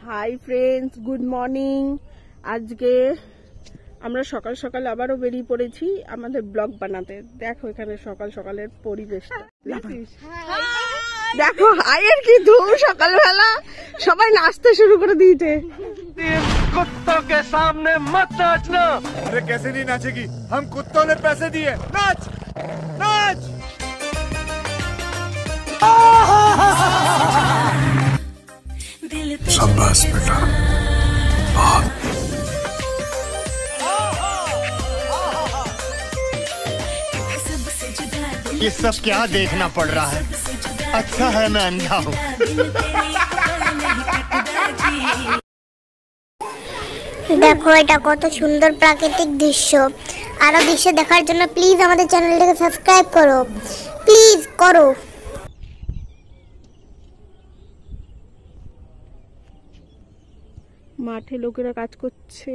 Hi friends, good morning. আজকে আমরা সকাল সকাল আবারও বেরিয়ে পড়েছি আমাদের ব্লগ বানাতে। দেখো এখানে সকাল সকালের পরিবেশটা, দেখো হাইয়ের কি ধুম। সকালবেলা সবাই নাচতে শুরু করে দিয়েছে। कुत्तों के सामने मत नाचना। अरे कैसे नहीं नाचेगी, हम कुत्तों ने पैसे दिए। नाच नाच। शाबाश बेटा, ये सब क्या देखना पड़ रहा है? अच्छा है मैं अंधा हूँ। দেখো এটা কত সুন্দর প্রাকৃতিক দৃশ্য। আরো দৃশ্য দেখার জন্য প্লিজ আমাদের চ্যানেলটাকে সাবস্ক্রাইব করো, প্লিজ করো। মাঠে লোকেরা কাজ করছে।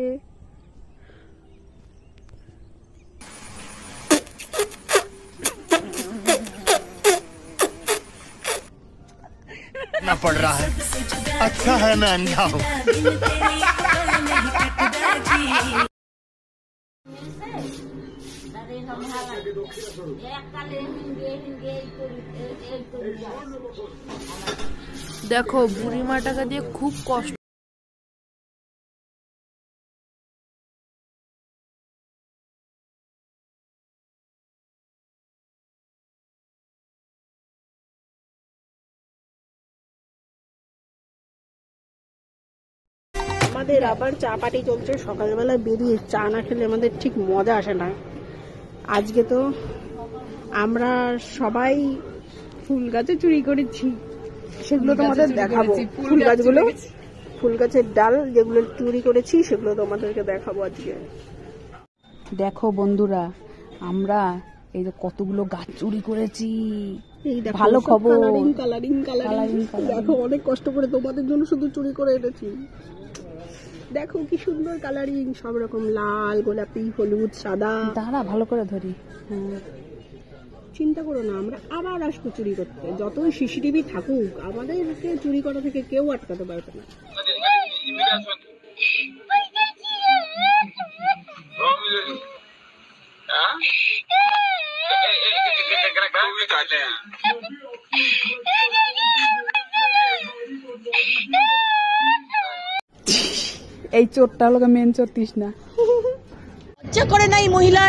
ना पड़ रहा है। अच्छा है मैं अंधा हूँ। দেখো বুড়িমা টাকা দিয়ে খুব কষ্ট। আমাদের আবার চা পাটি চলছে। সকালবেলা বেরিয়ে চা না খেলে আমাদের ঠিক মজা আসে না। আজকে তো আমরা সবাই ফুল গাছে চুরি করেছি, সেগুলো তোমাদের দেখাবো। ফুল গাছের ডাল যেগুলো চুরি করেছি সেগুলো তোমাদেরকে দেখাবো আজকে। দেখো বন্ধুরা, আমরা এই যে কতগুলো গাছ চুরি করেছি। এই দেখো, ভালো সব খবর। কালারিং দেখো, অনেক কষ্ট করে তোমাদের জন্য শুধু চুরি করে এনেছি। দেখো কি সুন্দর কালারিং, সব রকম লাল, গোলাপি, হলুদ, সাদা। দাঁড়া ভালো করে ধরি। চিন্তা করো না, আমরা আবার আসবো চুরি করতে। যতই সিসিটিভি থাকুক, আমাদেরকে চুরি করা থেকে কেউ আটকাতে পারবে না। এই চোরটা হলো মেন চোর তৃষ্ণা। লজ্জা করে নাই মহিলার।